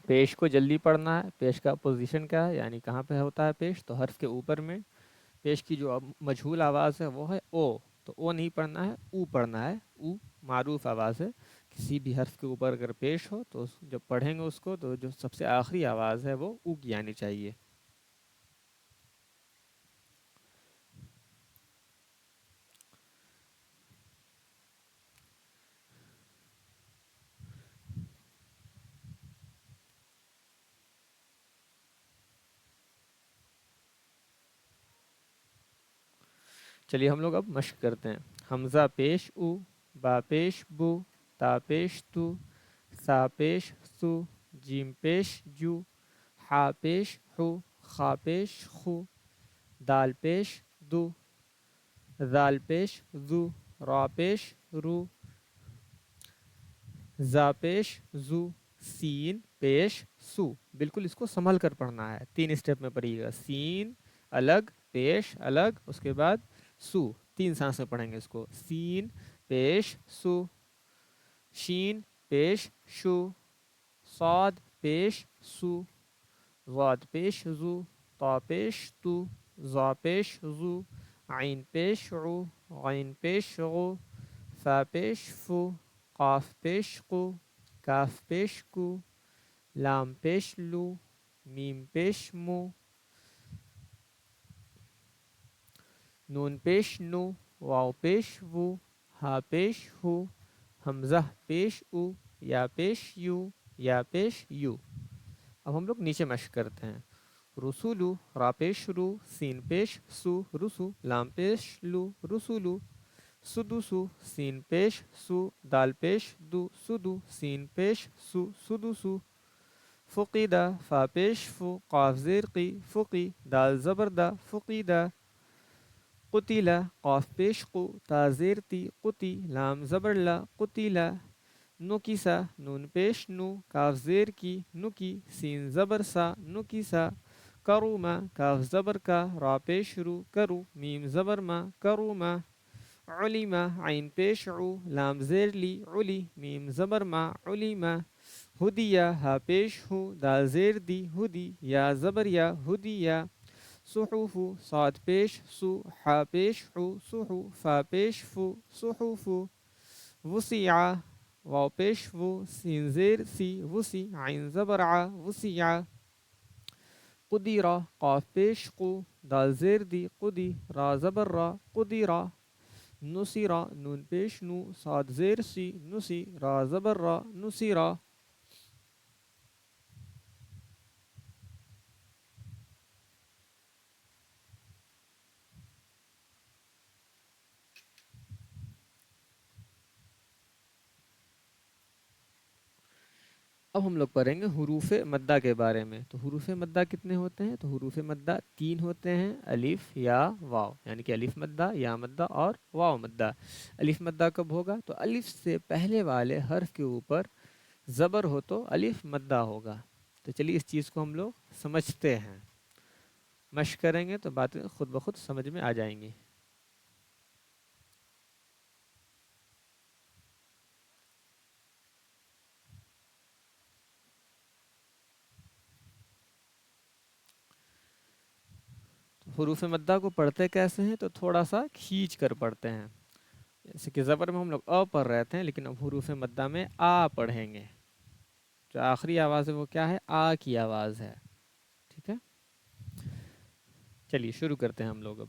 پیش کو جلدی پڑھنا ہے، پیش کا پوزیشن کیا ہے، یعنی کہاں پہ ہوتا ہے پیش، تو حرف کے اوپر میں پیش کی جو مجہول آواز ہے وہ ہے او، تو او نہیں پڑھنا ہے، او پڑھنا ہے، او معروف آواز ہے، کسی بھی حرف کے اوپر اگر پیش ہو تو جب پڑھیں گے اس کو تو جو سب سے آخری آواز ہے وہ او کی آنی چاہیے۔ چلیے ہم لوگ اب مشق کرتے ہیں۔ حمزہ پیش او، با پیش بو، تا پیش تو، سا پیش سو، جیم پیش جو، حا پیش حو، خا پیش خو، دال پیش دو، ذال پیش ذو، را پیش رو، زا پیش زو، سین پیش سو۔ بالکل اس کو سنبھل کر پڑھنا ہے، 3 اسٹیپ میں پڑھیے گا، سین الگ، پیش الگ، اس کے بعد سو، 3 سانس میں پڑھیں گے اس کو، سین پیش سو، شین پیش شو، صاد پیش سو، ضاد پیش زو، طا پیش تو، ظا پیش زو، عین پیش عو، غین پیش غو، فا پیش فو، قاف پیش قو، کاف پیش کو، لام پیش لو، میم پیش مو، نون پیش نو، واو پیش وو، ہا پیش ہو، حمزہ پیش او، یا پیش یو، یا پیش یو۔ اب ہم لوگ نیچے مشق کرتے ہیں۔ رسولو، را پیش رو، سین پیش سو، رسو، لام پیش لو، رسولو، سدوسو، سین پیش سو، دال پیش دو، سدو، سین پیش سو، سدوسو، فقیدہ، فا پیش فو، قاف زیر قی، فقی، دال زبردہ، فقیدہ، قتیلہ، قاف پیش قو، تا زیر تی، قتی، لام زبر لا، قتیلہ، نکیسا، نون پیش نو، کاف زیر کی، نکی، سین زبر سا، نکیسا، کروما، کاف زبر کا، را پیش رو، کرو، میم زبر ما، کروما، علیما، عین پیش عو، لام زیر لی، علی، میم زبر ما، علیما، ہدیہ، ہا پیش ہو، دال زیر دی، ہدی، یا زبر یا، ہدیہ، صحوف، صاد پیش سو، حا پیش حو، صحو، فا پیش فو، صحوف، وسیع، واو پیش وو، سین زیر سی، وسی، عین زبر ع، وسیع، قدیرہ، قاف پیش قو، دال زیر دی، قدی، را زبر را، قدیرہ، نصیرہ، نون پیش نو، صاد زیر سی، نسی، را زبر را، نصیرہ۔ اب ہم لوگ پڑھیں گے حروف مدہ کے بارے میں۔ تو حروف مدہ کتنے ہوتے ہیں؟ تو حروف مدہ 3 ہوتے ہیں، الف، یا، واو، یعنی کہ الف مدہ، یا مدہ اور واو مدہ۔ الف مدہ کب ہوگا؟ تو الف سے پہلے والے حرف کے اوپر زبر ہو تو الف مدہ ہوگا۔ تو چلیے اس چیز کو ہم لوگ سمجھتے ہیں، مشق کریں گے تو باتیں خود بخود سمجھ میں آ جائیں گی۔ حروف مدہ کو پڑھتے کیسے ہیں؟ تو تھوڑا سا کھینچ کر پڑھتے ہیں، جیسے کہ زبر میں ہم لوگ ا پڑھ رہے تھے، لیکن اب حروف مدہ میں آ پڑھیں گے۔ جو آخری آواز ہے وہ کیا ہے؟ آ کی آواز ہے، ٹھیک ہے؟ چلیے شروع کرتے ہیں ہم لوگ اب۔